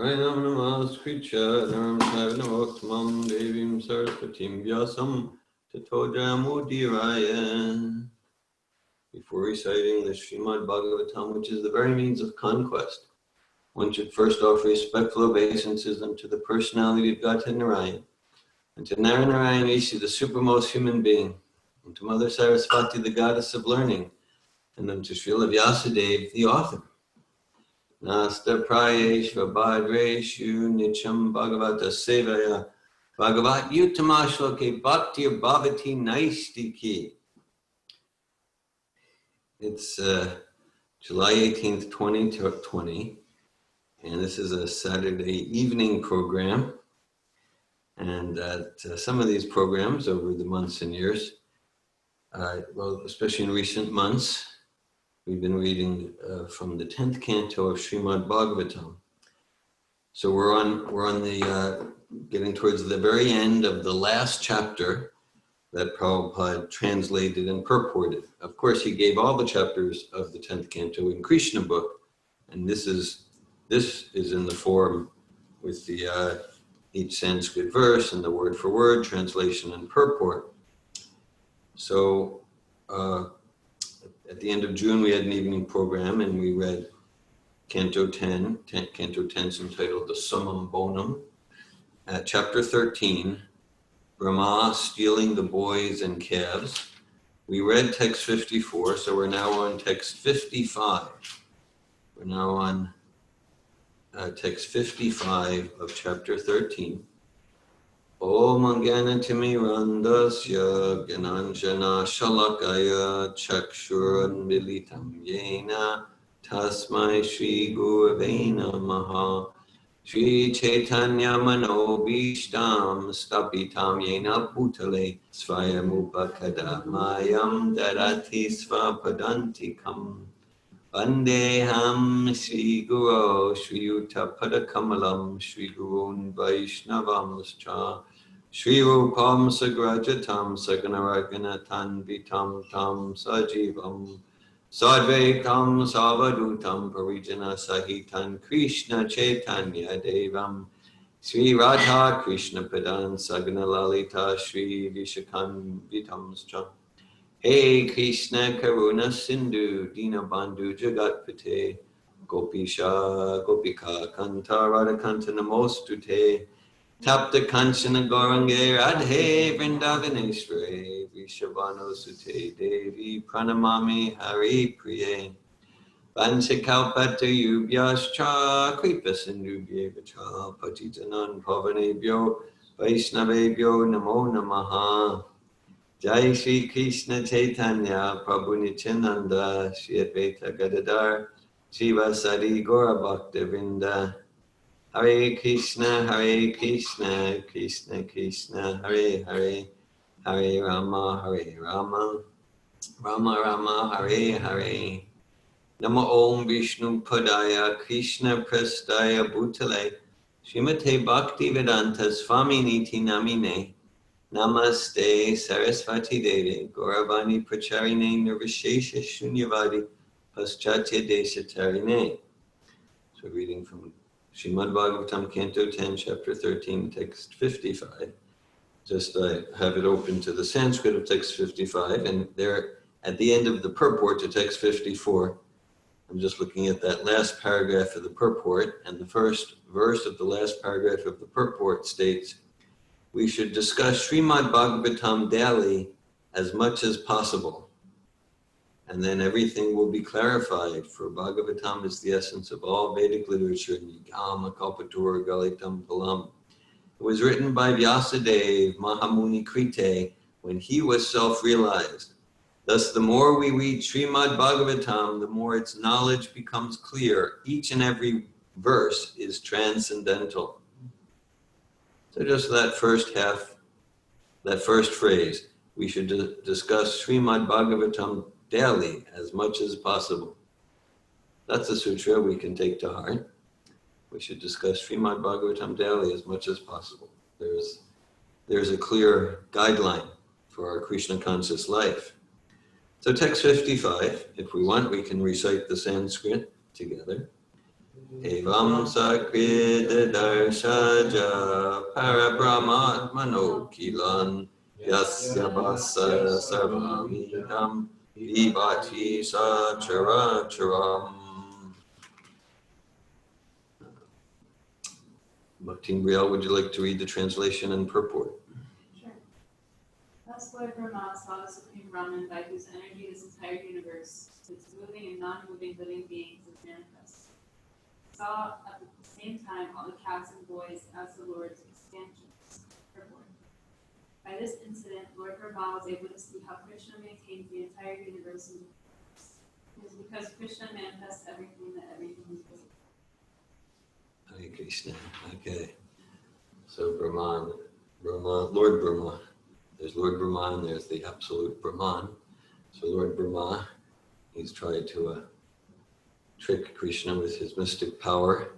Varanam namaskritya naram sarvanamoktamam devim saraswatim vyasam tato jayamudiraya. Before reciting the Srimad Bhagavatam, which is the very means of conquest, one should first offer respectful obeisances unto the personality of Godhead Narayan, and to Narayan Rishi, the supermost human being, and to Mother Saraswati, the goddess of learning, and then to Srila Vyasadeva, the author. Nasta prayeshva bhadreshu nicham bhagavata sevaya bhagavat yutamashloke bhakti bhavati naistiki. It's July 18th, 2020, and this is a Saturday evening program. And some of these programs over the months and years, well, especially in recent months, we've been reading from the 10th canto of Srimad Bhagavatam. So we're on the getting towards the very end of the last chapter that Prabhupada translated and purported. Of course, he gave all the chapters of the 10th canto in Krishna book, and this is in the form with the each Sanskrit verse and the word for word translation and purport. So at the end of June, we had an evening program, and we read Canto 10. Canto 10 is entitled the Summum Bonum. At chapter 13, Brahma stealing the boys and calves. We read text 54, so we're now on text 55. We're now on text 55 of chapter 13. Om Gyanatimirandasya Gyananjana Shalakaya Chakshuranmilitam Yena Tasmai Shri Gurave Namaha Shri Chaitanya Manobishtam Stapitam Yena Bhutale Svayamupakadamayam Darati Svapadantikam Vandeham Shri Guru Shri Yuta Padakamalam Shri Gurun Vaishnavamscha Shri Rupam Sagrajatam Saganaraganatam Vitam Tam Sajivam Sadvaitam Savadutam Parijana Sahitan Krishna Chaitanya Devam Sri Radha Krishna Padan Sagana Lalita Shri Vishakan Vitamscha Hey Krishna Karuna Sindhu Dina Bandhu Jagatpate Gopisha Gopika Kanta Radhakanta Namostute Tapta Kanchana Gaurange Radhe Vrindavaneshware Vishavano Sute Devi Pranamami Hari Priye Vanchakalpata Yubhyascha Kripa Sindhubhyevacha Patitanan Pavanebhyo Vaishnavebhyo Namo Namaha Jai Shri Krishna Chaitanya Prabhu Nityananda Shri Advaita Gadadhar Srivasadi Gaura Bhakta Vrinda Hare Krishna Krishna Krishna Hare Hare Hare Rama Rama Rama Hare Hare Namo Om Vishnu Padaya Krishna Prastaya Bhutale Srimate Bhakti Vedanta Swami Niti Namine Namaste Saraswati Devi Gauravani Pracharine Nirvishesha Shunyavadi Paschatya Deshatarine. So reading from Srimad Bhagavatam Canto 10, Chapter 13, Text 55. Just I have it open to the Sanskrit of text 55, and there at the end of the purport to text 54, I'm just looking at that last paragraph of the purport, and the first verse of the last paragraph of the purport states, we should discuss Srimad Bhagavatam daily as much as possible. And then everything will be clarified, for Bhagavatam is the essence of all Vedic literature, Nigama Kalpatura Galitam Palam. It was written by Vyasadeva Mahamuni Krite when he was self-realized. Thus, the more we read Srimad Bhagavatam, the more its knowledge becomes clear. Each and every verse is transcendental. So just that first half, that first phrase, we should discuss Srimad Bhagavatam daily as much as possible. That's a sutra we can take to heart. We should discuss Srimad Bhagavatam daily as much as possible. There's a clear guideline for our Krishna conscious life. So text 55, if we want, we can recite the Sanskrit together. Evam sakrita darshaja parabrahmatmano kilan yasya vasa sarvamidam vivati sacharacharam. Bhakti Brielle, would you like to read the translation and purport? Sure. Thus Lord Brahma saw the Supreme Brahman by whose energy this entire universe, its moving and non-moving living beings, is manifest. Saw at the same time all the calves and boys as the Lord's expansions. Purport. By this incident, Lord Brahma was able to see how Krishna maintains the entire universe in the universe. It is because Krishna manifests everything that everything is visible. Hare Krishna. Okay. So Brahman, Lord Brahma. There's Lord Brahma and there's the absolute Brahman. So Lord Brahma, he's tried to trick Krishna with his mystic power,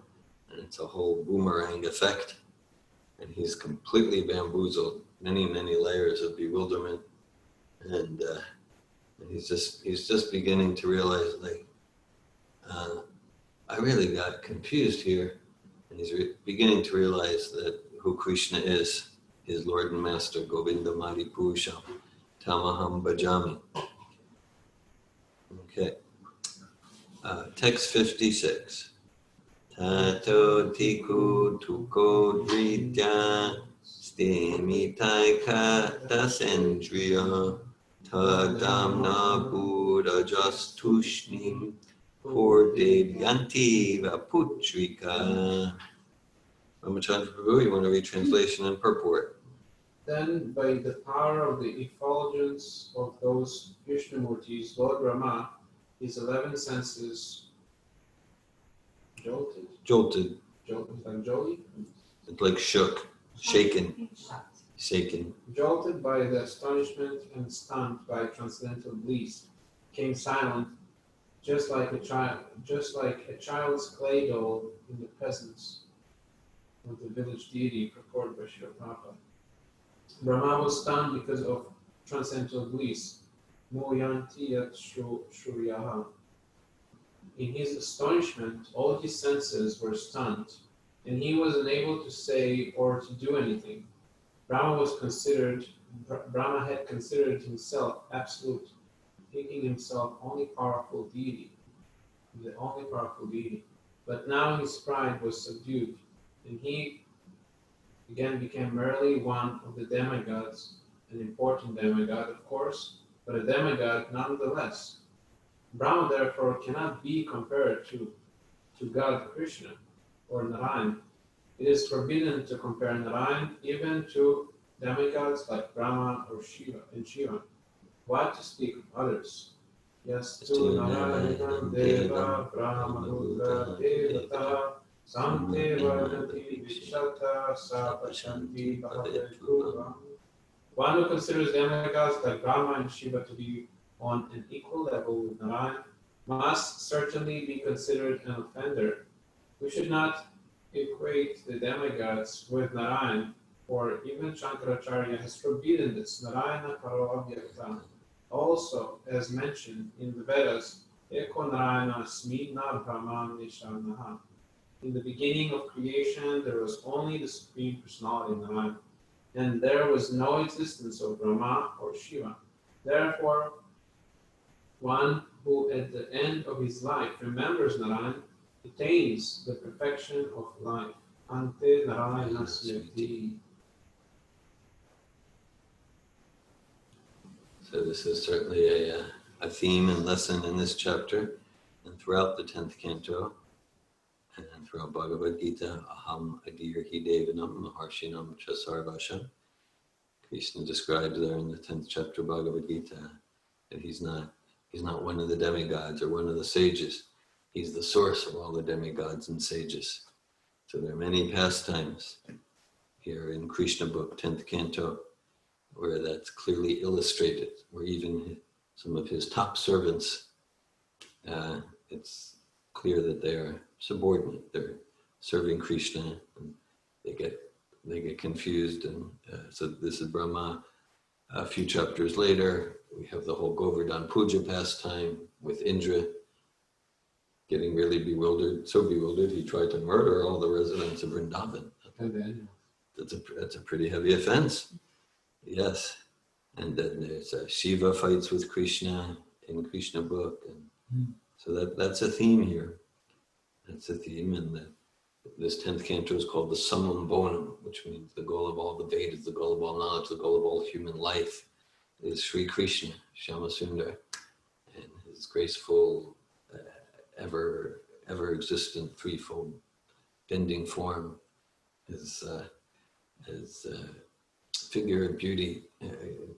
and it's a whole boomerang effect. And he's completely bamboozled, many layers of bewilderment, and he's just beginning to realize, like, I really got confused here. And he's beginning to realize that who Krishna is, his Lord and Master, Govinda Mari Purusham, Tamaham Bhajami. Okay. Text 56. Tato tiku tuko dritya stemi taika dasendriya tadamna buddha jastushnim Poor Devyanti Vaputrika. Ramachandra Prabhu, you want to read translation and purport? Then, by the power of the effulgence of those Krishnamurtis, Lord Brahma, his 11 senses jolted. Jolted. Like jolly? It's like shook, shaken. Jolted by the astonishment and stunned by transcendental bliss, became silent. Just like a child's clay doll in the presence of the village deity, purported by Srila Prabhupada. Brahma was stunned because of transcendental bliss. Moyanti yat shuryaha. In his astonishment, all his senses were stunned, and he was unable to say or to do anything. Brahma had considered himself absolute, thinking himself the only powerful deity. But now his pride was subdued, and he again became merely one of the demigods, an important demigod, of course, but a demigod nonetheless. Brahma therefore cannot be compared to God Krishna or Narayan. It is forbidden to compare Narayan even to demigods like Brahma or Shiva. What to speak of others? Yastu Narayanam Deva Brahma Buddha Devata Sante Varnati Vishata Sapashanti Bhavaveturam. One who considers demigods like Brahma and Shiva to be on an equal level with Narayan must certainly be considered an offender. We should not equate the demigods with Narayan, for even Shankaracharya has forbidden this. Narayana Paro Abhyakta. Also, as mentioned in the Vedas, Eko Narayana Asmi Na Brahman Nishanaha. In the beginning of creation, there was only the Supreme Personality Narayan, and there was no existence of Brahma or Shiva. Therefore, one who at the end of his life remembers Narayan attains the perfection of life. Ante Narayana Smriti. So this is certainly a theme and lesson in this chapter and throughout the 10th canto and throughout Bhagavad Gita. Aham adirhi devanam maharshinam chasarvasham. Krishna describes there in the 10th chapter of Bhagavad Gita that he's not one of the demigods or one of the sages. He's the source of all the demigods and sages. So there are many pastimes here in Krishna book, 10th canto, where that's clearly illustrated, where even some of his top servants, it's clear that they are subordinate. They're serving Krishna, and they get confused. And so this is Brahma. A few chapters later, we have the whole Govardhan Puja pastime with Indra getting really bewildered, so bewildered he tried to murder all the residents of Vrindavan. That's a pretty heavy offense. Yes. And then there's Shiva fights with Krishna in Krishna book. And so that's a theme here. That's a theme. And this 10th canto is called the Summum Bonum, which means the goal of all the Vedas, the goal of all knowledge, the goal of all human life is Sri Krishna, Shyamasundar, and his graceful, ever existent threefold bending form, his figure of beauty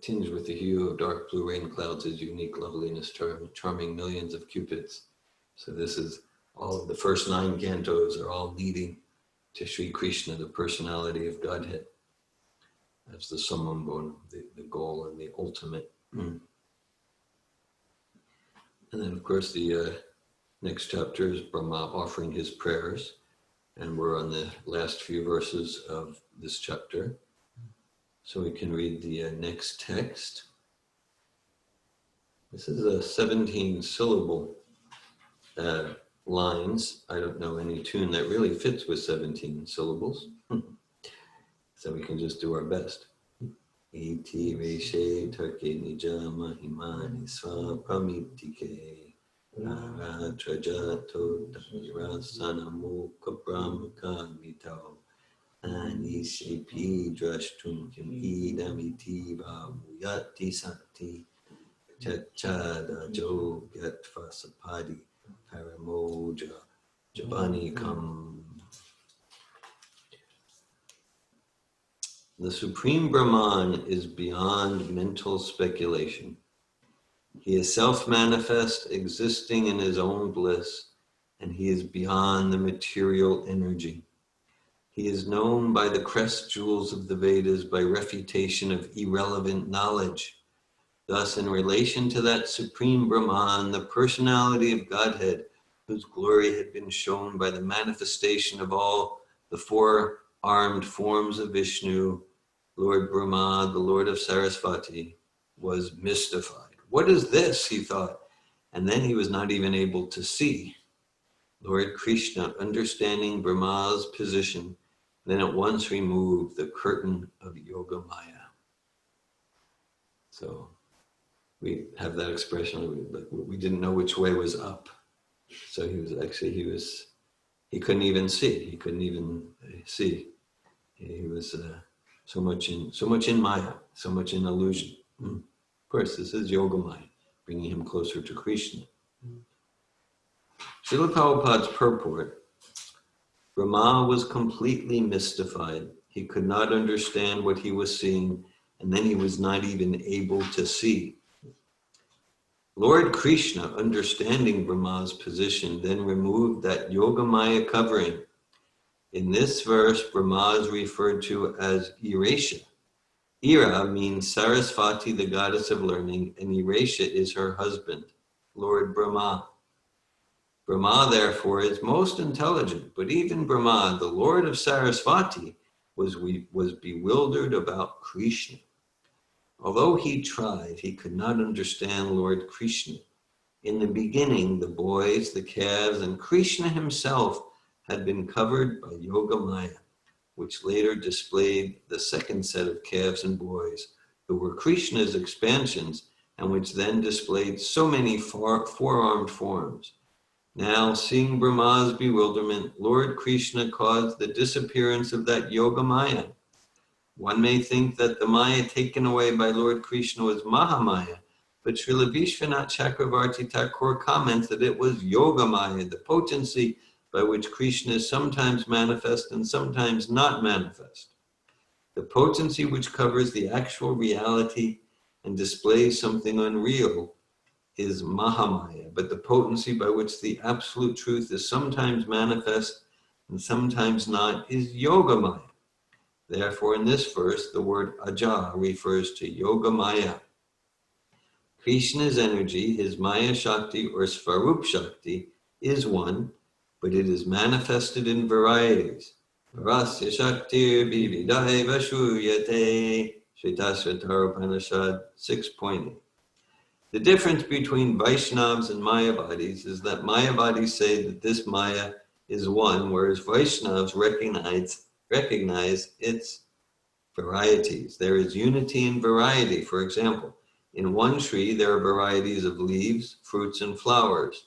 tinged with the hue of dark blue rain clouds, his unique loveliness charming millions of cupids. So this is all of the first 9 cantos are all leading to Sri Krishna, the personality of Godhead. That's the summum bonum, the goal and the ultimate. And then of course the next chapter is Brahma offering his prayers. And we're on the last few verses of this chapter. So we can read the next text. This is a 17 syllable lines. I don't know any tune that really fits with 17 syllables. So we can just do our best. Iti reshe tarke nija mahimani swapramitike Trajato Dharasana Mukha Brahmaka Mito Ani Shepi Drashtum Kim Idamiti Muyati Sakti Chachada Jo Gatva Sapadi Paramoja Jabani Kam. The Supreme Brahman is beyond mental speculation. He is self-manifest, existing in his own bliss, and he is beyond the material energy. He is known by the crest jewels of the Vedas by refutation of irrelevant knowledge. Thus, in relation to that Supreme Brahman, the personality of Godhead, whose glory had been shown by the manifestation of all the 4-armed forms of Vishnu, Lord Brahma, the Lord of Sarasvati, was mystified. What is this, he thought, and then he was not even able to see. Lord Krishna, understanding Brahma's position, then at once removed the curtain of Yoga Maya. So we have that expression, we didn't know which way was up. So he couldn't even see. He couldn't even see. He was so much in Maya, so much in illusion. Of course, this is Yoga Maya, bringing him closer to Krishna. Srila Prabhupada's purport: Brahma was completely mystified. He could not understand what he was seeing, and then he was not even able to see. Lord Krishna, understanding Brahma's position, then removed that Yogamaya covering. In this verse, Brahma is referred to as Iresha. Ira means Sarasvati, the goddess of learning, and Iresha is her husband, Lord Brahma. Brahma, therefore, is most intelligent, but even Brahma, the Lord of Sarasvati, was bewildered about Krishna. Although he tried, he could not understand Lord Krishna. In the beginning, the boys, the calves, and Krishna himself had been covered by Yoga Maya, which later displayed the second set of calves and boys, who were Krishna's expansions, and which then displayed so many 4-armed forms. Now, seeing Brahma's bewilderment, Lord Krishna caused the disappearance of that Yoga Maya. One may think that the Maya taken away by Lord Krishna was Mahamaya, but Srila Vishwanath Chakravarti Thakur comments that it was Yoga Maya, the potency by which Krishna is sometimes manifest and sometimes not manifest. The potency which covers the actual reality and displays something unreal is Mahamaya, but the potency by which the absolute truth is sometimes manifest and sometimes not is Yoga Maya. Therefore, in this verse, the word Aja refers to Yoga Maya. Krishna's energy, his Maya Shakti or Svarup Shakti, is one, but it is manifested in varieties. Rasya Shaktir Vividaiva Shuyate, Shvetasvatara Upanishad 6.8. The difference between Vaishnavas and Mayavadis is that Mayavadis say that this Maya is one, whereas Vaishnavas recognize its varieties. There is unity in variety. For example, in one tree there are varieties of leaves, fruits, and flowers.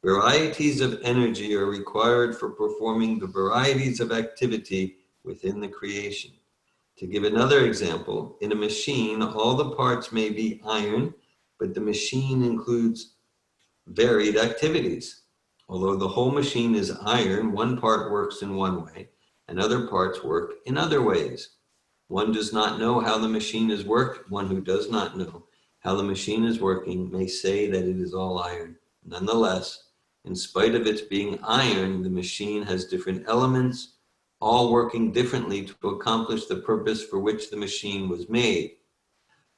Varieties of energy are required for performing the varieties of activity within the creation. To give another example, in a machine, all the parts may be iron, but the machine includes varied activities. Although the whole machine is iron, one part works in one way, and other parts work in other ways. One does not know how the machine is working. One who does not know how the machine is working may say that it is all iron. Nonetheless, in spite of its being iron, the machine has different elements, all working differently to accomplish the purpose for which the machine was made.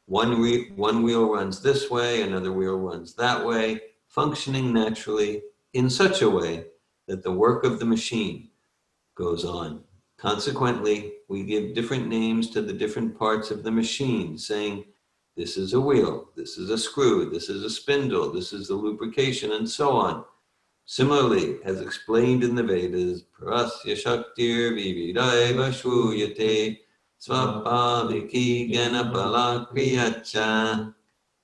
One wheel runs this way, another wheel runs that way, functioning naturally in such a way that the work of the machine goes on. Consequently, we give different names to the different parts of the machine, saying, this is a wheel, this is a screw, this is a spindle, this is the lubrication, and so on. Similarly, as explained in the Vedas, Parasya Shaktir Vividaiva Shruyate Svapaviki Ganapala Kriyacha.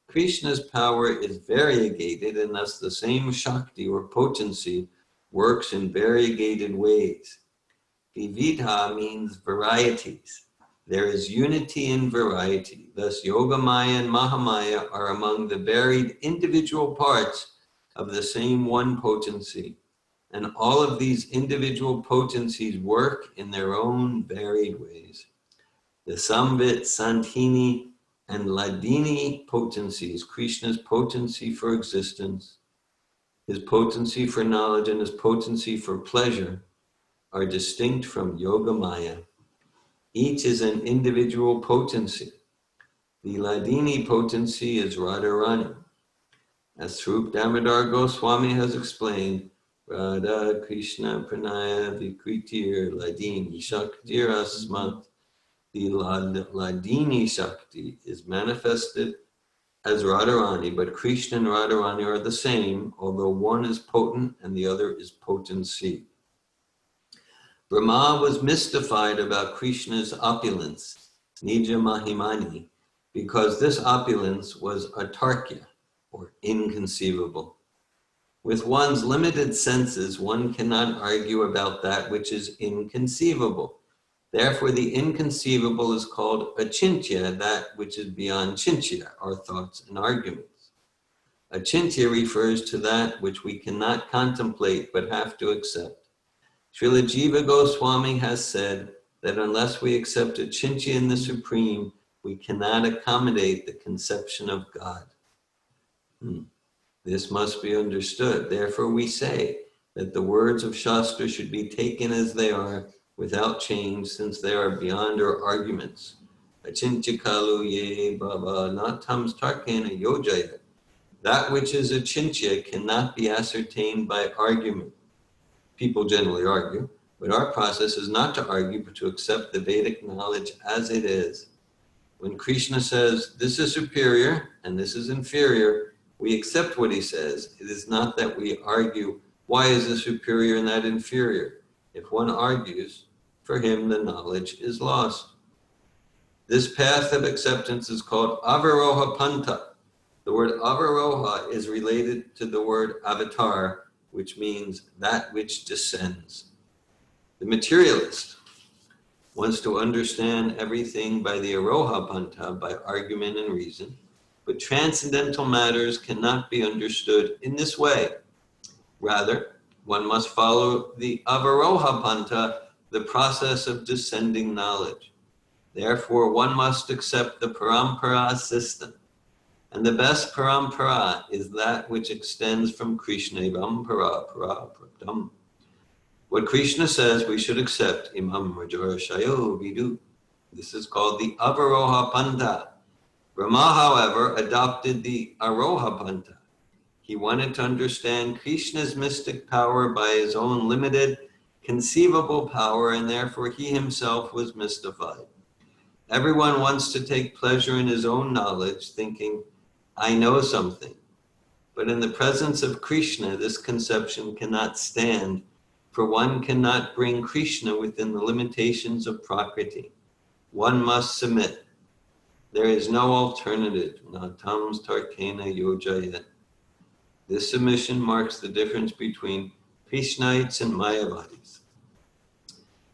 Krishna's power is variegated, and thus the same Shakti or potency works in variegated ways. Vividha means varieties. There is unity in variety. Thus, Yogamaya and Mahamaya are among the varied individual parts of the same one potency. And all of these individual potencies work in their own varied ways. The Samvit, Santini, and Ladini potencies, Krishna's potency for existence, his potency for knowledge, and his potency for pleasure, are distinct from Yogamaya. Each is an individual potency. The Ladini potency is Radharani. As Swarup Damodar Goswami has explained, Radha Krishna Pranaya Vikritir Ladini Shaktir Asmat. The Ladini Shakti is manifested as Radharani, but Krishna and Radharani are the same, although one is potent and the other is potency. Brahma was mystified about Krishna's opulence, Nija Mahimani, because this opulence was atarkya, or inconceivable. With one's limited senses, one cannot argue about that which is inconceivable. Therefore, the inconceivable is called achintya, that which is beyond chintya, our thoughts and arguments. Achintya refers to that which we cannot contemplate but have to accept. Srila Jiva Goswami has said that unless we accept achintya in the Supreme, we cannot accommodate the conception of God. This must be understood. Therefore, we say that the words of Shastra should be taken as they are, without change, since they are beyond our arguments. Achintya kalu ye baba natams tarkena yojaya. That which is achintya cannot be ascertained by argument. People generally argue, but our process is not to argue, but to accept the Vedic knowledge as it is. When Krishna says, this is superior and this is inferior, we accept what he says. It is not that we argue, why is this superior and that inferior? If one argues, for him the knowledge is lost. This path of acceptance is called Avaroha Panta. The word Avaroha is related to the word avatar, which means that which descends. The materialist wants to understand everything by the Aroha Panta, by argument and reason, but transcendental matters cannot be understood in this way. Rather, one must follow the Avaroha Panta, the process of descending knowledge. Therefore, one must accept the Parampara system. And the best Parampara is that which extends from Krishna, Imam Para Para Pradam. What Krishna says we should accept, Imam Rajarashayo Vidu. This is called the Avaroha Panta. Brahma, however, adopted the Aroha Panta. He wanted to understand Krishna's mystic power by his own limited, conceivable power, and therefore he himself was mystified. Everyone wants to take pleasure in his own knowledge, thinking, I know something. But in the presence of Krishna, this conception cannot stand, for one cannot bring Krishna within the limitations of Prakriti. One must submit. There is no alternative. Natam tarkena yojayat. This submission marks the difference between Krishnaites and Mayavadis.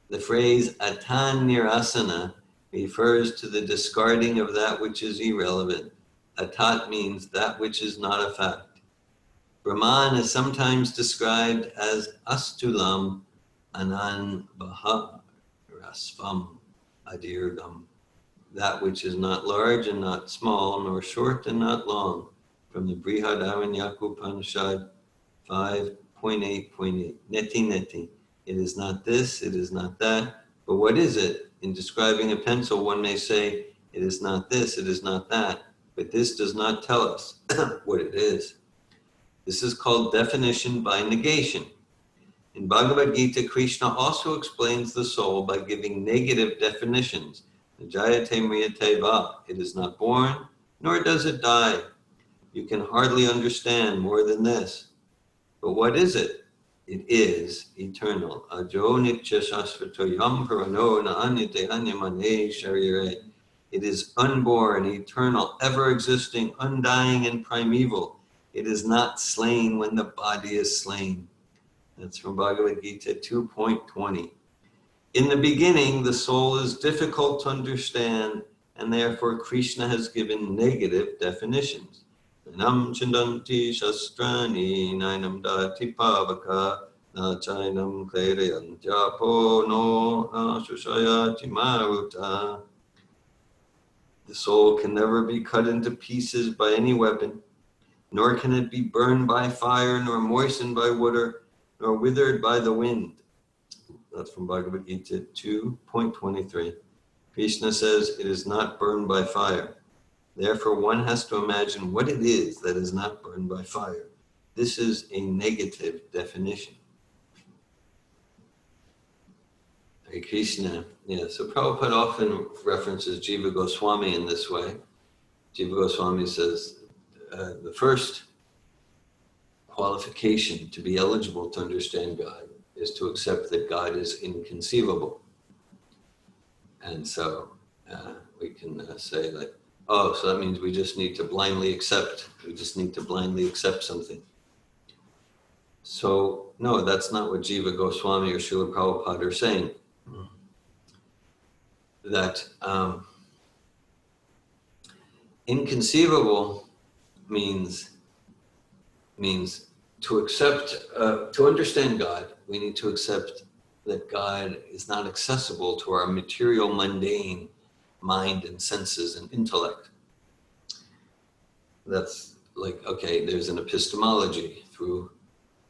The phrase atan nirasana refers to the discarding of that which is irrelevant. Atat means that which is not a fact. Brahman is sometimes described as astulam anan rasvam adirgam, that which is not large and not small, nor short and not long, from the Brihadaranyaka Upanishad 5.8.8. Neti neti. It is not this, it is not that. But what is it? In describing a pencil, one may say, it is not this, it is not that. But this does not tell us what it is. This is called definition by negation. In Bhagavad Gita, Krishna also explains the soul by giving negative definitions. Jayate mriyate va. It is not born, nor does it die. You can hardly understand more than this. But what is it? It is eternal. Ajo nitya shasvato yam parano na anyate anyamane sharire. It is unborn, eternal, ever existing, undying, and primeval. It is not slain when the body is slain. That's from Bhagavad Gita 2.20. In the beginning, the soul is difficult to understand, and therefore Krishna has given negative definitions. Nam chindanti shastrani nainam dati pavaka na chainam klereyanjapo no ashushayati maruta. The soul can never be cut into pieces by any weapon, nor can it be burned by fire, nor moistened by water, nor withered by the wind. That's from Bhagavad Gita 2.23. Krishna says it is not burned by fire. Therefore, one has to imagine what it is that is not burned by fire. This is a negative definition. Hare Krishna. Yeah, so Prabhupada often references Jiva Goswami in this way. Jiva Goswami says the first qualification to be eligible to understand God is to accept that God is inconceivable. And so we can say like, oh, so that means we just need to blindly accept. We just need to blindly accept something. So, no, that's not what Jiva Goswami or Srila Prabhupada are saying. That inconceivable means to accept, to understand God, we need to accept that God is not accessible to our material, mundane mind and senses and intellect. That's like, okay, there's an epistemology through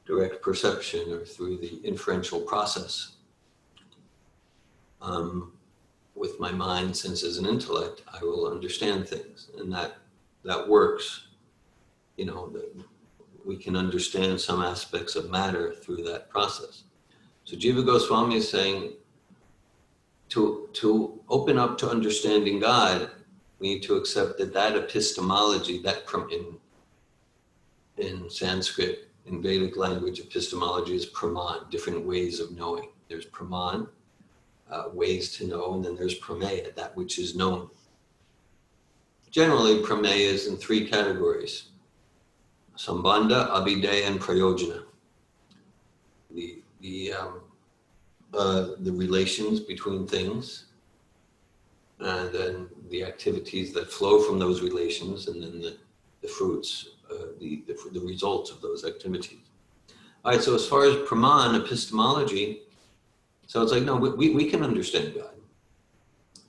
direct perception or through the inferential process. With my mind, senses, and intellect, I will understand things, and that works. You know, we can understand some aspects of matter through that process. So Jiva Goswami is saying, to open up to understanding God, we need to accept that epistemology, that in Sanskrit, in Vedic language, epistemology is praman, different ways of knowing. There's praman, ways to know, and then there's prameya, that which is known. Generally, prameya is in three categories: sambandha, abhideya, and prayojana. The relations between things, and then the activities that flow from those relations, and then the fruits, the results of those activities. All right, so as far as praman, epistemology, so it's like, no, we can understand God.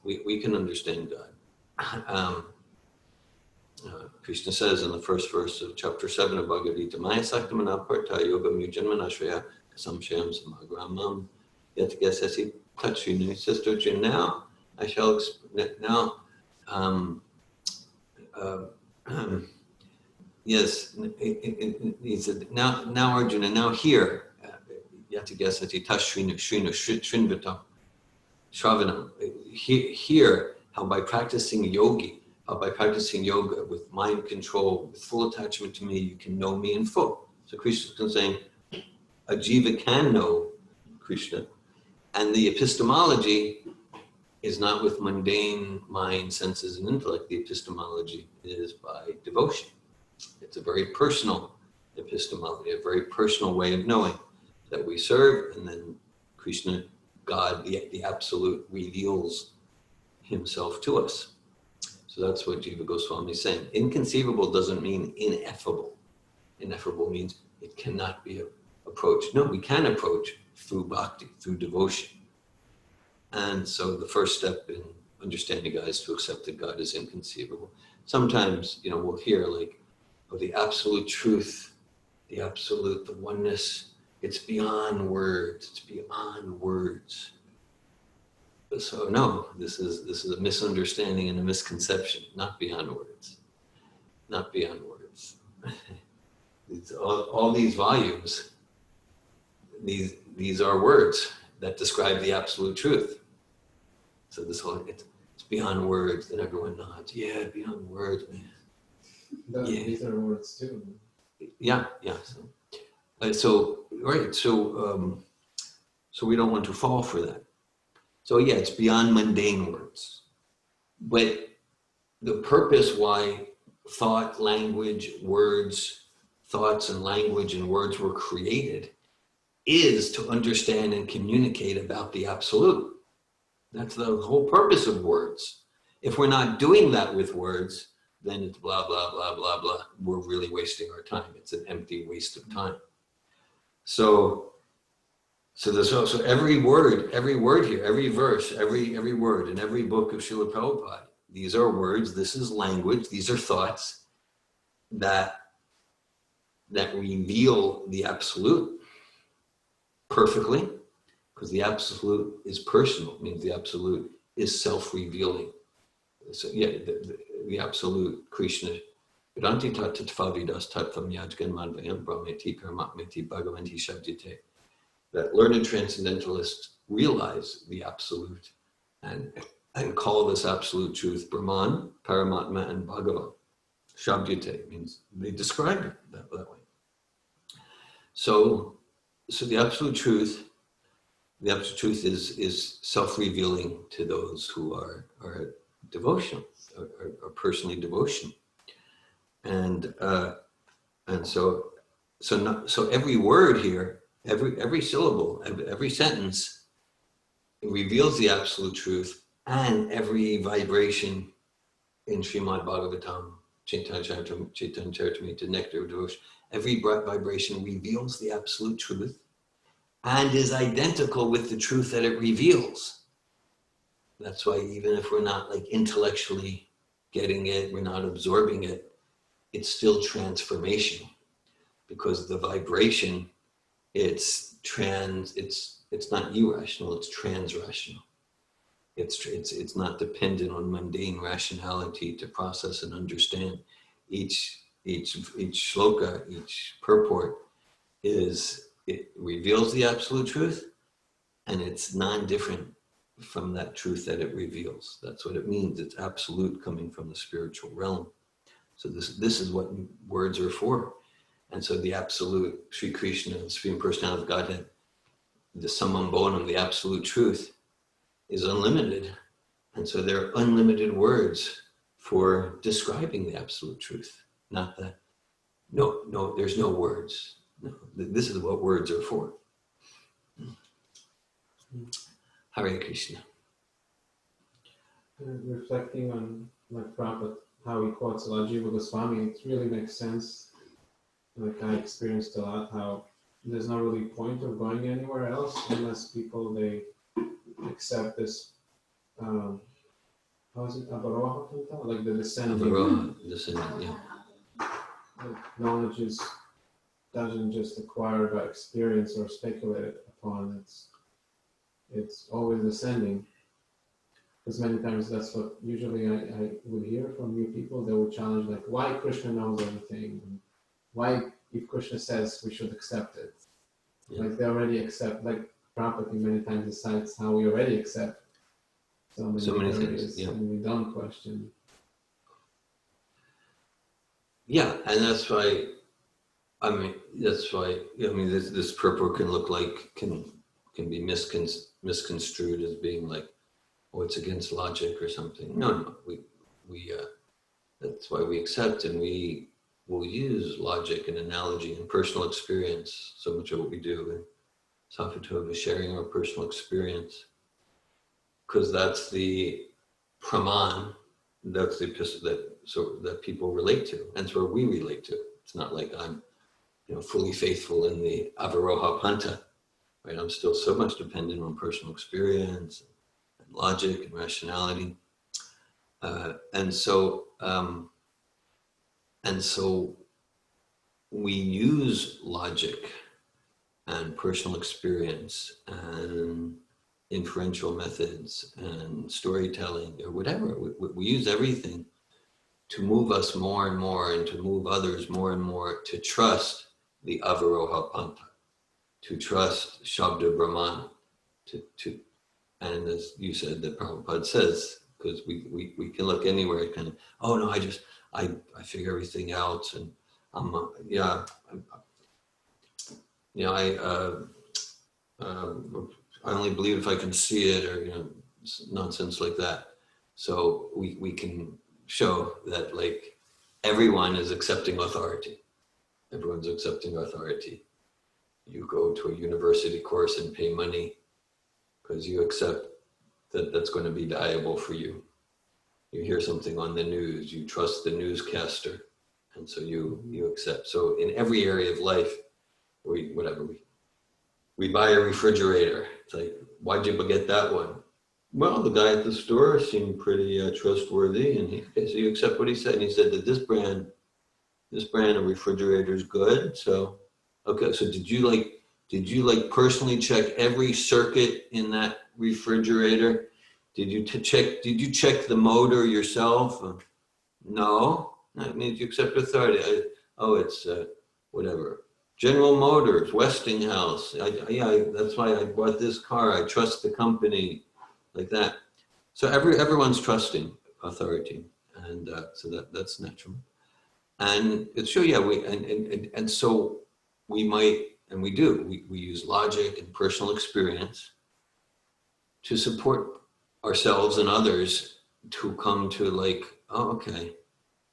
We can understand God. Krishna says in the first verse of chapter 7 of Bhagavad Gita, Maya saktamana parta yoga mujanmanashraya kasamshayam samagramam yat gesasi tatshinu. Sister Jin, now I shall yes, he said, now Arjuna, now here, yat gesati tashrinu shrinu shrinvatam shravanam. Hear how by practicing yogi, how by practicing yoga with mind control, with full attachment to me, you can know me in full. So Krishna is saying a jiva can know Krishna. And the epistemology is not with mundane mind, senses, and intellect. The epistemology is by devotion. It's a very personal epistemology, a very personal way of knowing that we serve, and then Krishna, God, the Absolute, reveals himself to us. So that's what Jiva Goswami is saying. Inconceivable doesn't mean ineffable. Ineffable means it cannot be approached. No, we can approach through bhakti, through devotion. And so the first step in understanding God is to accept that God is inconceivable. Sometimes, we'll hear like, oh, the absolute truth, the absolute, the oneness, it's beyond words, it's beyond words. So no, this is a misunderstanding and a misconception, not beyond words, not beyond words. all these volumes, these are words that describe the absolute truth. So this whole, it's beyond words, then everyone nods. Yeah, beyond words, man. These are words too. Yeah. So we don't want to fall for that. So yeah, it's beyond mundane words. But the purpose why thought, language, words, thoughts and language and words were created is to understand and communicate about the absolute. That's the whole purpose of words. If we're not doing that with words, then it's blah, blah, blah, blah, blah. We're really wasting our time. It's an empty waste of time. So there's also every word here, every verse, every word in every book of Srila Prabhupada. These are words, this is language, these are thoughts that reveal the absolute perfectly, because the absolute is personal, it means the absolute is self-revealing. So yeah, the absolute Krishna, Vedanti tattvavidas tattvam yajgan madvayam brahmeti paramatmeti bhagavanti shabdite. That learned transcendentalists realize the absolute and call this absolute truth Brahman, Paramatma, and Bhagavan. Shabdyate means they describe it that way. So the absolute truth is self-revealing to those who are devotional, are personally devotional, and so every word here, every syllable, every sentence, it reveals the absolute truth, and every vibration in Srimad Bhagavatam, Chaitanya Charitamrita, Nectar of Devotion, every vibration reveals the absolute truth and is identical with the truth that it reveals. That's why even if we're not like intellectually getting it, we're not absorbing it, it's still transformational, because the vibration, it's not irrational, it's transrational. It's not dependent on mundane rationality to process and understand. Each shloka, each purport it reveals the absolute truth, and it's non-different from that truth that it reveals. That's what it means. It's absolute, coming from the spiritual realm. So this is what words are for. And so the absolute, Sri Krishna, the Supreme Personality of Godhead, the summum bonum, the absolute truth, is unlimited. And so there are unlimited words for describing the absolute truth. Not that, no, there's no words. No, this is what words are for. Hare Krishna. Reflecting on like Prabhupada, how he quotes a lot Jiva Goswami, it really makes sense. Like I experienced a lot how there's no really point of going anywhere else unless people they accept this how is it Avaroha Tanta? Like the descending. Avaroha, descending, yeah. Like knowledge doesn't just acquire by experience or speculated upon, it's always ascending. Because many times that's what usually I would hear from new people. They would challenge like, why Krishna knows everything? And why, if Krishna says we should accept it? Yeah. Like they already accept, like Prabhupada many times decides how we already accept so many things, yeah. And we don't question. Yeah, and that's why. I mean, that's why. I mean, this purport can look like can be misconstrued as being like, oh, it's against logic or something. No, we that's why we accept, and we will use logic and analogy and personal experience. So much of what we do in Safatova is sharing our personal experience, because that's the praman, that's the epistle that people relate to, and it's where we relate to. It's not like I'm, fully faithful in the Avaroha Panta, right? I'm still so much dependent on personal experience and logic and rationality, and so we use logic and personal experience and inferential methods and storytelling or whatever. We use everything to move us more and more, and to move others more and more to trust the Avaroha Panta, to trust Shabda Brahman, and as you said, that Prabhupada says, because we can look anywhere, kind of, oh no, I figure everything out, and I only believe if I can see it, or nonsense like that. So we can show that like everyone is accepting authority. Everyone's accepting authority. You go to a university course and pay money because you accept that that's going to be valuable for you. You hear something on the news, you trust the newscaster, and so you accept. So in every area of life, we buy a refrigerator. It's like, why'd you get that one? Well, the guy at the store seemed pretty trustworthy, and so you accept what he said. And he said that this brand of refrigerator is good. So, okay. So did you personally check every circuit in that refrigerator? Did you check the motor yourself? No. That means you accept authority. It's whatever. General Motors, Westinghouse. That's why I bought this car. I trust the company, like that. So everyone's trusting authority, and so that's natural. And it's true, yeah. And so we might, and we do. We use logic and personal experience to support ourselves and others to come to like, oh, okay.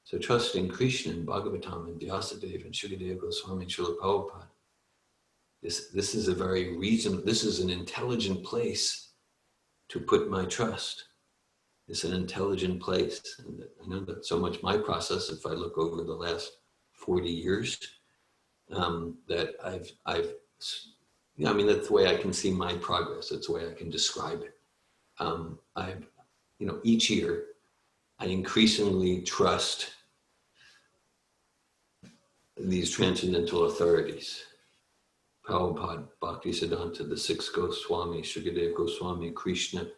So trusting Krishna and Bhagavatam and Vyasadeva and Shukadeva Goswami and Srila Prabhupada. This is a very this is an intelligent place to put my trust. It's an intelligent place. And I know that so much my process, if I look over the last 40 years, that I've that's the way I can see my progress. That's the way I can describe it. Each year, I increasingly trust these transcendental authorities. Prabhupada, Bhaktisiddhanta, the six Goswami, Shukadeva Goswami, Krishna,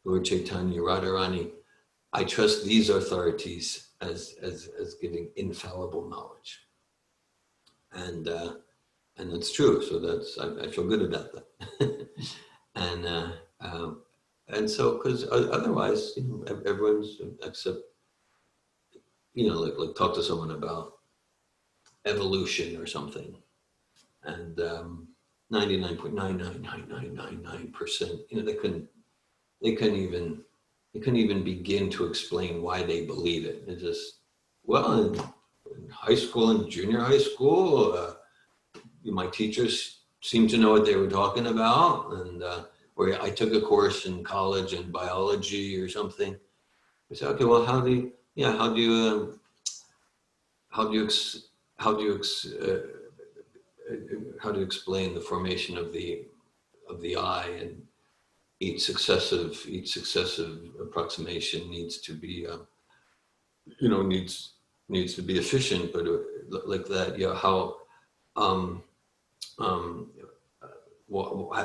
Lord Chaitanya, Radharani. I trust these authorities as giving infallible knowledge. And that's true. So I feel good about that. And so, because otherwise, everyone's except, like talk to someone about evolution or something, and 99.99999%, they couldn't even begin to explain why they believe it. It's just, well, in high school and junior high school, my teachers seemed to know what they were talking about, and or I took a course in college in biology or something. I said, okay, well, how do you explain the formation of the eye, and each successive approximation needs to be needs to be efficient, but like that,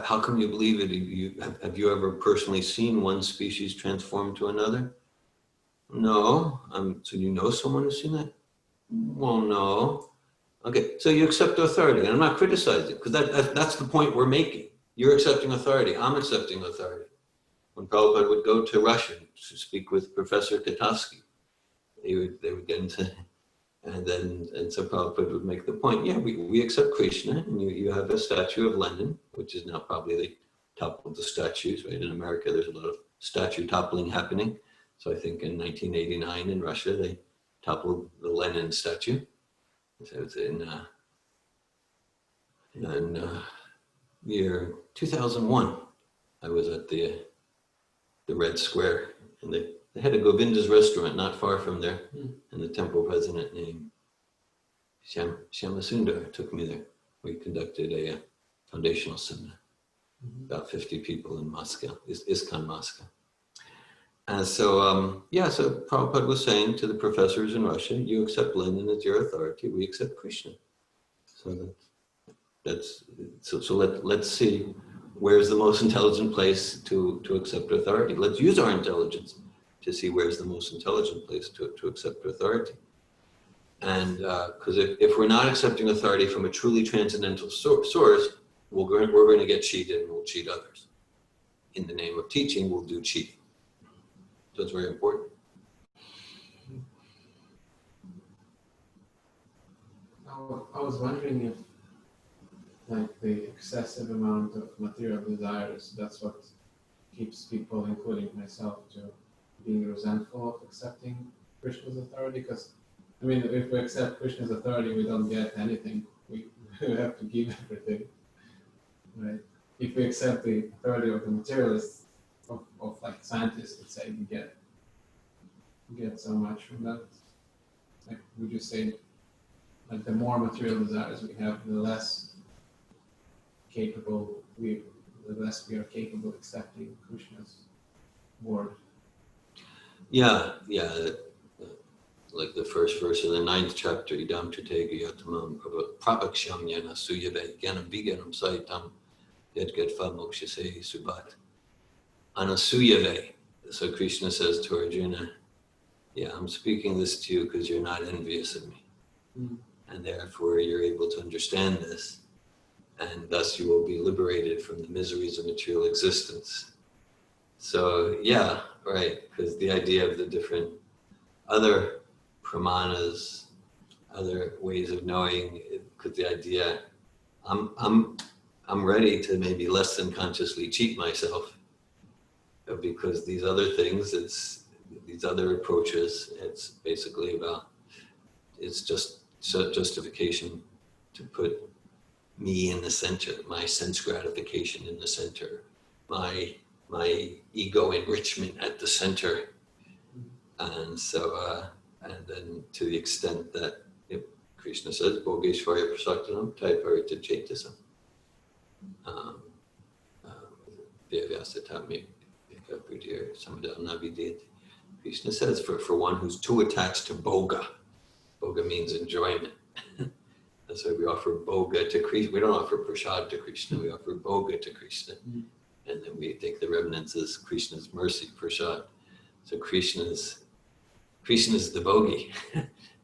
how come you believe it? Have you ever personally seen one species transform to another? No. So you know someone who's seen that? Well, no. Okay, so you accept authority, and I'm not criticizing, because that's the point we're making. You're accepting authority. I'm accepting authority. When Prabhupada would go to Russia to speak with Professor Katovsky, they would get into, And so Prabhupada would make the point, yeah, we accept Krishna, and you have a statue of Lenin, which is now probably the top of the statues, right? In America, there's a lot of statue toppling happening. So I think in 1989 in Russia, they toppled the Lenin statue. So it's in year 2001. I was at the Red Square, and they had a Govinda's restaurant not far from there, and the temple president named Shyamasundar took me there. We conducted a foundational seminar, about 50 people in Moscow, ISKCON Moscow. And so, so Prabhupada was saying to the professors in Russia, you accept Lenin as your authority, we accept Krishna. So let's see where's the most intelligent place to accept authority. Let's use our intelligence to see where's the most intelligent place to accept authority. And because if we're not accepting authority from a truly transcendental source, we're going to get cheated and we'll cheat others. In the name of teaching, we'll do cheating. So it's very important. I was wondering if, like, the excessive amount of material desires, that's what keeps people, including myself, to being resentful of accepting Krishna's authority. Because, I mean, if we accept Krishna's authority, we don't get anything. We have to give everything, right? If we accept the authority of the materialists, of like scientists, let's say, we get so much from that. Like, would you say, like, the more material desires we have, the less we are capable of accepting Krishna's word. Yeah. Like the first verse of the 9th chapter, Idam Tritega Yatamam Prapakshamyana Suyave Ganam Viganam Saitam Yadgatva Mokshase Subat Anasuyave. So Krishna says to Arjuna, yeah, I'm speaking this to you because you're not envious of me. And therefore you're able to understand this. And thus you will be liberated from the miseries of material existence. So yeah, right, because the idea of the different other pramanas, other ways of knowing, because the idea, I'm ready to maybe less than consciously cheat myself, because these other things, these other approaches, it's basically about, it's just justification to put me in the center, my sense gratification in the center, my ego enrichment at the center. And so, and then to the extent that Krishna says, Bhogeshvarya Prasaktanam Taiparita Chetasam. Krishna says, for one who's too attached to Bhoga, Bhoga means enjoyment. That's why we offer Bhoga to Krishna. We don't offer Prasad to Krishna, we offer Bhoga to Krishna. And then we take the remnants as Krishna's mercy, Prasad. So Krishna is the bhogi.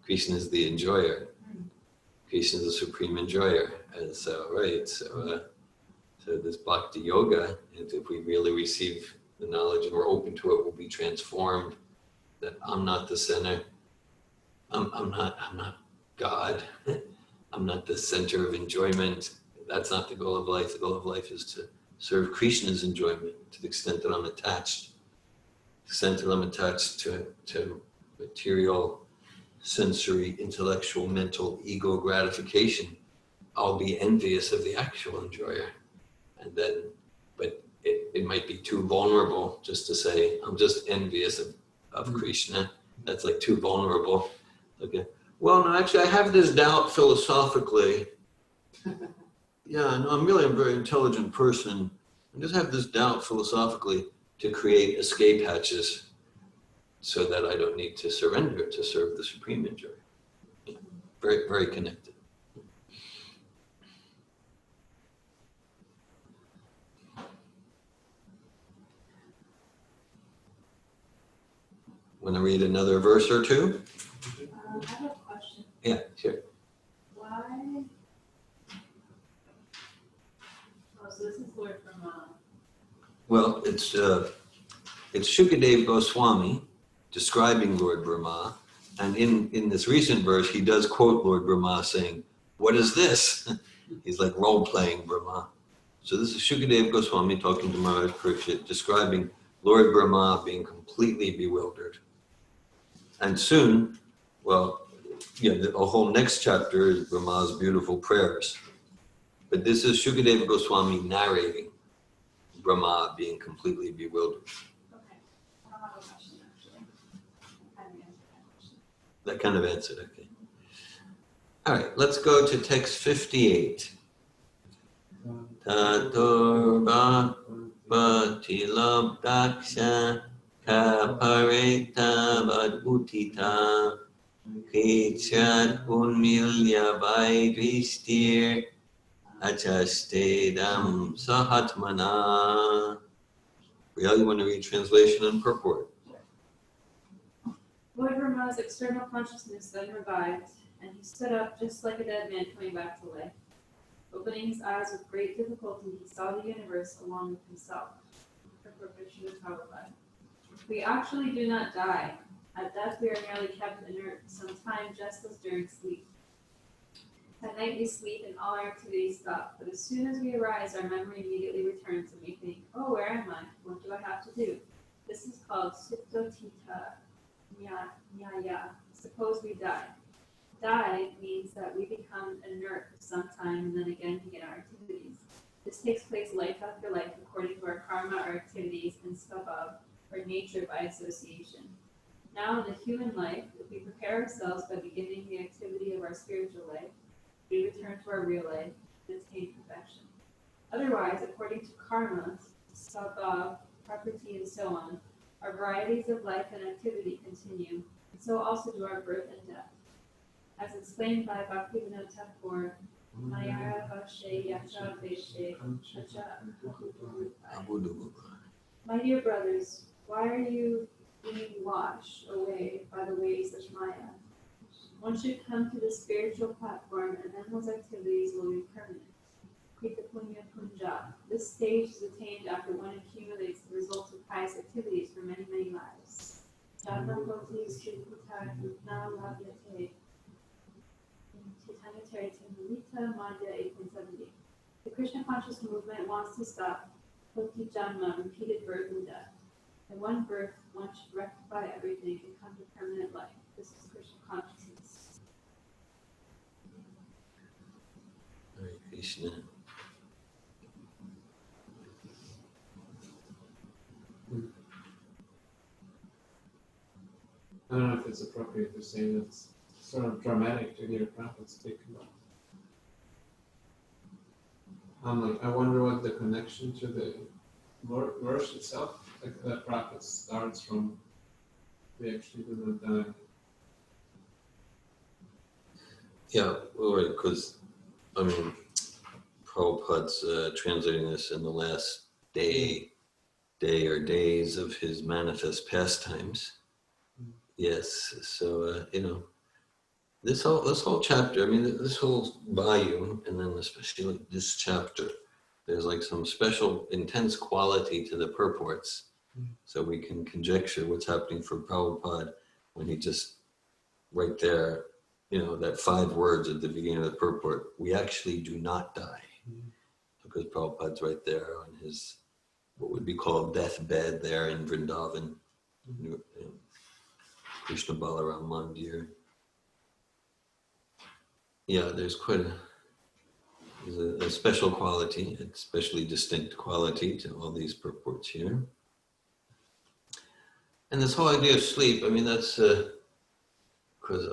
Krishna is the enjoyer. Krishna is the supreme enjoyer. And so, right, so this bhakti yoga, if we really receive the knowledge and we're open to it, we'll be transformed. That I'm not the center. I'm not God. I'm not the center of enjoyment. That's not the goal of life. The goal of life is to serve Krishna's enjoyment to the extent that I'm attached. To the extent that I'm attached to material, sensory, intellectual, mental, ego gratification, I'll be envious of the actual enjoyer. And then, but it might be too vulnerable just to say, I'm just envious of Krishna. That's like too vulnerable. Okay. Well, no, actually, I have this doubt philosophically. Yeah, no, I'm a very intelligent person. I just have this doubt philosophically to create escape hatches so that I don't need to surrender to serve the supreme enjoyer. Very, very connected. Want to read another verse or two? I have a question. Yeah, sure. Why? Oh, so this is Lord Brahma. Well, it's Shukadev Goswami describing Lord Brahma And in this recent verse, he does quote Lord Brahma saying, "What is this?" He's like role-playing Brahma. So this is Shukadeva Goswami talking to Maharaj Parikshit, describing Lord Brahma being completely bewildered. And soon, well, yeah, the whole next chapter is Brahma's beautiful prayers. But this is Shukadeva Goswami narrating Brahma being completely bewildered. Okay. I don't have a question actually. I haven't answered that question. That kind of answered, okay. All right, let's go to text 58. Tator bhakti labdaksha kapareta vadbhutita kechat unmilya vaidristir achastedam sahatmana. Priya, you want to read translation and purport? Lord Brahma's external consciousness then revived, and he stood up just like a dead man coming back to life. Opening his eyes with great difficulty, he saw the universe along with himself. We actually do not die. At death, we are merely kept inert, sometimes just as during sleep. At night, we sleep and all our activities stop, but as soon as we arise, our memory immediately returns and we think, oh, where am I? What do I have to do? This is called Suttotita Nyaya. Suppose we die. Die means that we become inert for some time and then again begin our activities. This takes place life after life according to our karma, our activities, and svabhav, or nature by association. Now in the human life, if we prepare ourselves by beginning the activity of our spiritual life, we return to our real life and attain perfection. Otherwise, according to karma, svabhav, property, and so on, our varieties of life and activity continue, and so also do our birth and death. As explained by Bhaktivinoda Thakur, Maya Vashe Yacha Veshe Acha. My dear brothers, why are you being washed away by the waves of Maya? One should come to the spiritual platform and then those activities will be permanent. Krita Punya Punja. This stage is attained after one accumulates the results of pious activities for many, many lives. Jatapoti Srikuta Krutna Labyate. The Krishna conscious movement wants to stop Bhakti Janma, repeated birth and death. In one birth, one should rectify everything and come to permanent life. This is Krishna consciousness. Hare Krishna. I don't know if it's appropriate to say that it's sort of dramatic to hear Prabhupada speak about. I wonder what the connection to the verse itself, like that Prabhupada starts from, we actually do not die. Yeah, well, right, because, I mean, Prabhupada's translating this in the last day or days of his manifest pastimes. Yes, so, this whole chapter, I mean, this whole volume, and then especially this chapter, there's like some special intense quality to the purports. So we can conjecture what's happening for Prabhupada when he just, right there, that 5 words at the beginning of the purport, we actually do not die. Because Prabhupada's right there on his, what would be called deathbed there in Vrindavan, Krishna Balaram Mandir. Yeah, there's quite a special quality, a especially distinct quality to all these purports here. And this whole idea of sleep, I mean, that's because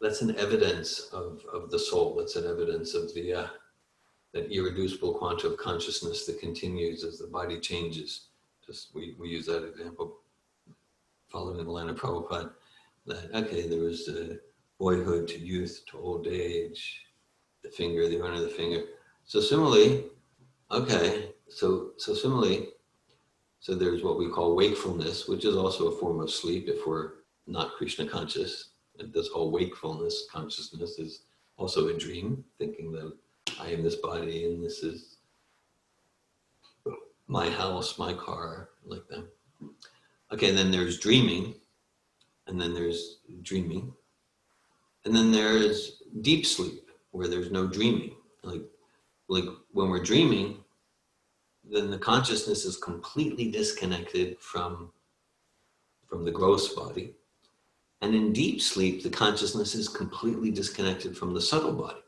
that's an evidence of the soul. That's an evidence of the that irreducible quantum of consciousness that continues as the body changes. Just we use that example, following the line of Prabhupada, that okay, there was boyhood to youth to old age, the finger, the owner of the finger. So similarly, so there's what we call wakefulness, which is also a form of sleep if we're not Krishna conscious. And this whole wakefulness consciousness is also a dream, thinking that I am this body and this is my house, my car, like that. Okay, and then there's dreaming, and then there's dreaming, and then there's deep sleep, where there's no dreaming. Like when we're dreaming, then the consciousness is completely disconnected from the gross body. And in deep sleep, the consciousness is completely disconnected from the subtle body.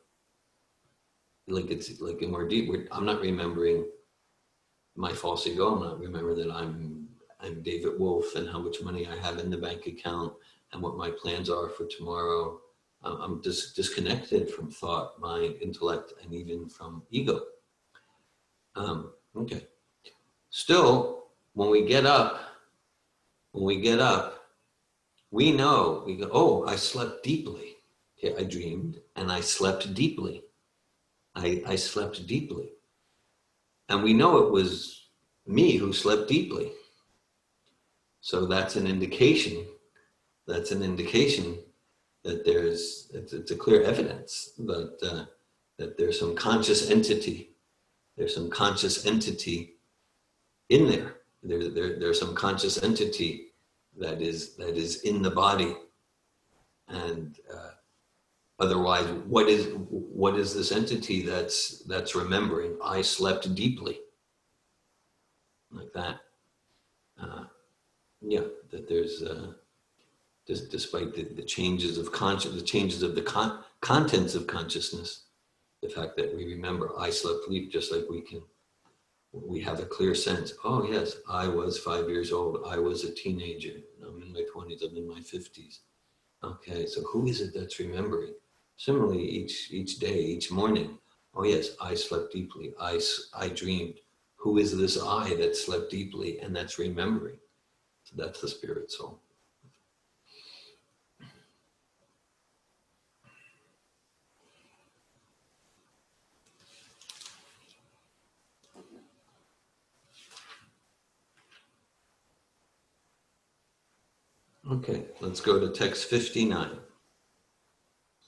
Like it's like in more deep, I'm not remembering my false ego. I'm not remembering that I'm David Wolf and how much money I have in the bank account and what my plans are for tomorrow. I'm disconnected from thought, mind, intellect, and even from ego. Okay. Still, when we get up, we know, we go, oh, I slept deeply. Okay, I dreamed and I slept deeply. I slept deeply. And we know it was me who slept deeply. So that's an indication. That it's a clear evidence that there's some conscious entity. There's some conscious entity in there. There's some conscious entity that is in the body. And otherwise, what is this entity that's remembering? I slept deeply, like that. That there's despite the changes of the changes of the contents of consciousness, the fact that we remember I slept deep, just like we have a clear sense. Oh yes, I was 5 years old. I was a teenager. I'm in my 20s. I'm in my 50s. Okay, so who is it that's remembering? Similarly, each day, each morning. Oh yes, I slept deeply. I dreamed. Who is this I that slept deeply and that's remembering? So that's the spirit soul. Okay, let's go to text 59.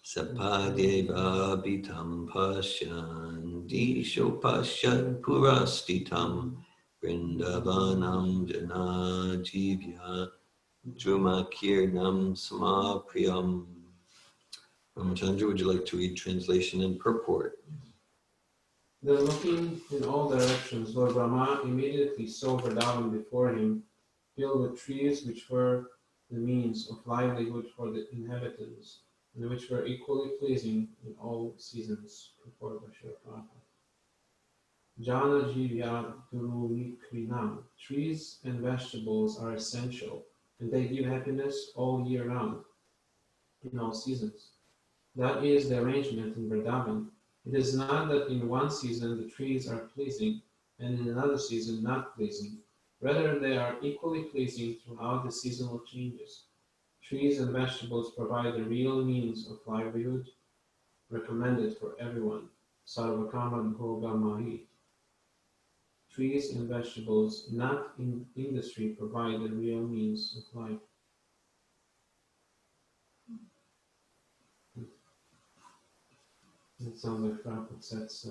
Sapadeva bitam pasyan disho pasyan purastitam vrindavanam jana jivya drumakirnam samapriyam. Ramachandra, would you like to read translation and purport? Then looking in all directions, Lord Brahma immediately saw Vrindavan before him, filled with trees which were the means of livelihood for the inhabitants, and which were equally pleasing in all seasons, reported by Srila Prabhupada. Jana Jivya Guru Nikrinam. Trees and vegetables are essential, and they give happiness all year round, in all seasons. That is the arrangement in Vrindavan. It is not that in one season the trees are pleasing, and in another season not pleasing. Rather, they are equally pleasing throughout the seasonal changes. Trees and vegetables provide the real means of livelihood, recommended for everyone. Sarvakama Bhoga Mahi. Trees and vegetables, not in industry, provide the real means of life. It sounds like Prabhupada sets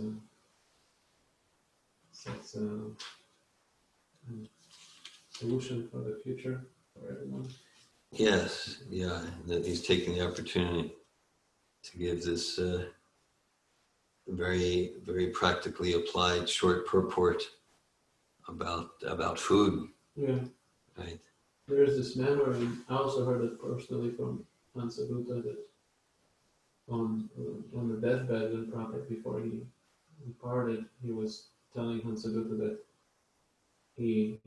a solution for the future for everyone. Yes, yeah, that he's taking the opportunity to give this very, very practically applied short purport about food. Yeah. Right. There's this memory, I also heard it personally from Hansaduta, that on the deathbed when Prabhupada, before he departed, he was telling Hansaduta that he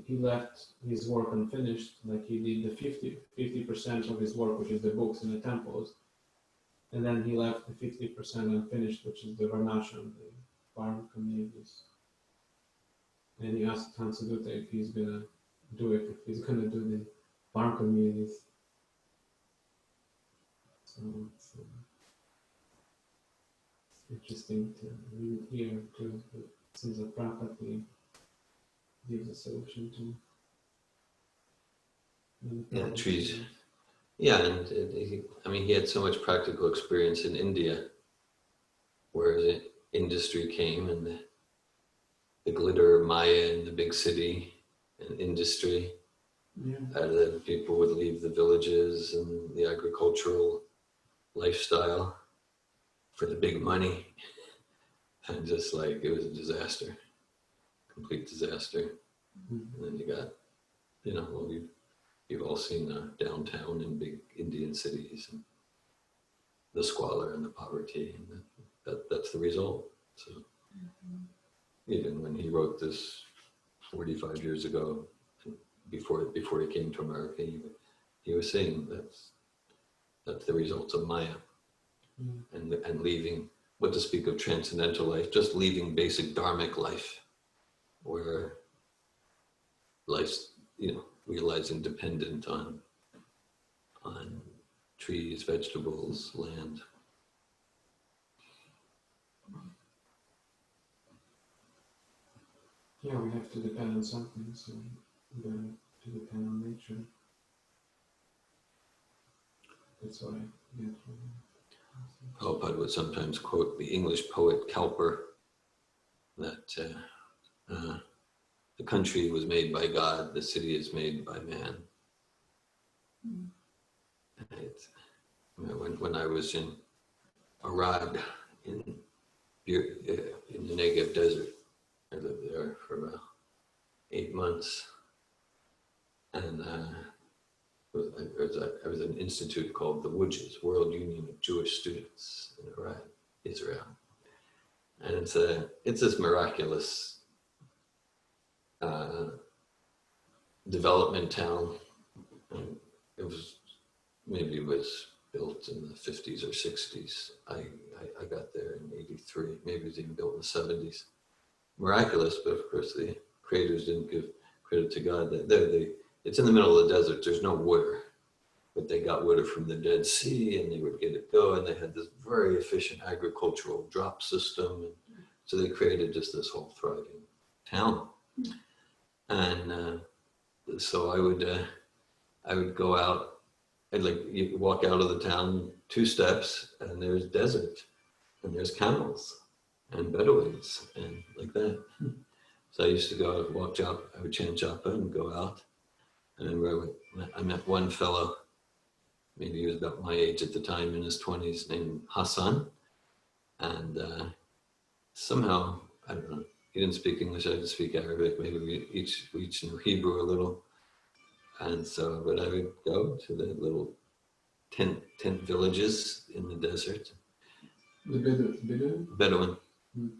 left his work unfinished, like he did the 50% of his work, which is the books and the temples, and then he left the 50% unfinished, which is the Varnashram, the farm communities. And he asked Hansaduta if he's gonna do it, if he's gonna do the farm communities. So it's interesting to read it here too. Since the Prabhupada gives a solution to. Yeah, trees. Yeah, and he had so much practical experience in India, where the industry came and the glitter of Maya in the big city and industry, That people would leave the villages and the agricultural lifestyle for the big money. And just like, it was a disaster, complete disaster. And then you got, well, you've all seen downtown in big Indian cities and the squalor and the poverty, and that's the result. So even when he wrote this 45 years ago, before he came to America, he was saying that's the results of Maya, and leaving, what to speak of transcendental life, just leaving basic dharmic life, where life's, realizing dependent on trees, vegetables, land. Yeah, we have to depend on something, so we have to depend on nature. That's what I get from it. Prabhupada would sometimes quote the English poet Cowper, that the country was made by God, the city is made by man. When I was in Arad, in the Negev desert, I lived there for about 8 months, and I was at an institute called the WUJS, World Union of Jewish Students in Arad, Israel, and it's this miraculous development town. And it was built in the 50s or 60s. I got there in 83. Maybe it was even built in the 70s. Miraculous, but of course the creators didn't give credit to God. It's in the middle of the desert. There's no water, but they got water from the Dead Sea, and they would get it going. They had this very efficient agricultural drop system, and so they created just this whole thriving town. And so I would go out. You walk out of the town 2 steps, and there's desert, and there's camels, and Bedouins, and like that. So I used to go walk japa. I would chant japa and go out. And I met one fellow, maybe he was about my age at the time, in his 20s, named Hassan. And somehow, I don't know, he didn't speak English, I didn't speak Arabic. Maybe we each knew Hebrew a little. And so, but I would go to the little tent villages in the desert. The Bedouin? Bedouin.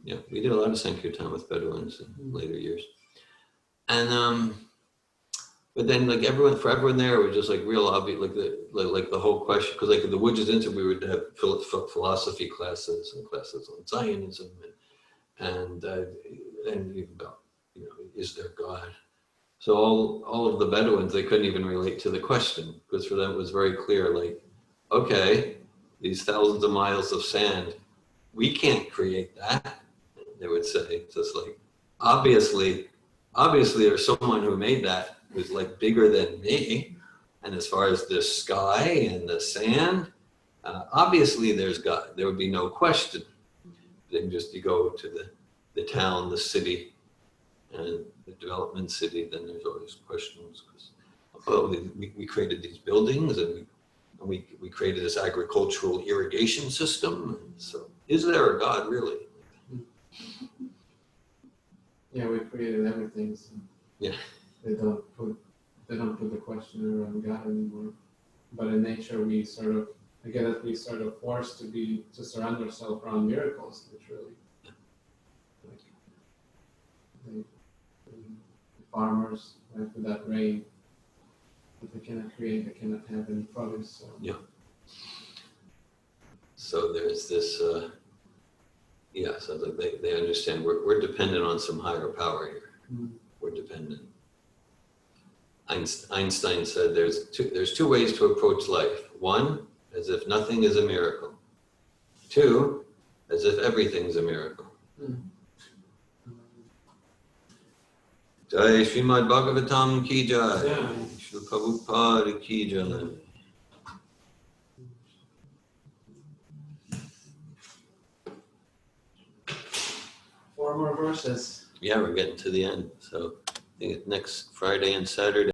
Yeah, we did a lot of Sankirtan with Bedouins in later years. And but then for everyone there, it was just like real obvious, like the whole question, because like the WUJS Institute, we would have philosophy classes and classes on Zionism and even about, is there God? So all of the Bedouins, they couldn't even relate to the question, because for them it was very clear, like, okay, these thousands of miles of sand, we can't create that. They would say, just like, obviously there's someone who made that who's like bigger than me. And as far as the sky and the sand, obviously there's God. There would be no question. Then you go to the town, the city, and the development city, then there's always questions. We created these buildings, and we created this agricultural irrigation system. So is there a God really? Yeah, we created everything. So yeah. They don't put the question around God anymore. But in nature, we sort of forced to surrender ourselves around miracles, literally. Like the farmers, right, without rain, if they cannot create, they cannot have any produce. So. Yeah. So there's this. So like they understand we're dependent on some higher power here. We're dependent. Einstein said there's 2 ways to approach life. 1, as if nothing is a miracle. 2, as if everything's a miracle. Jai Srimad Bhagavatam ki jai. Srila Prabhupada ki jai. Four more verses. Yeah, we're getting to the end. So I think it's next Friday and Saturday.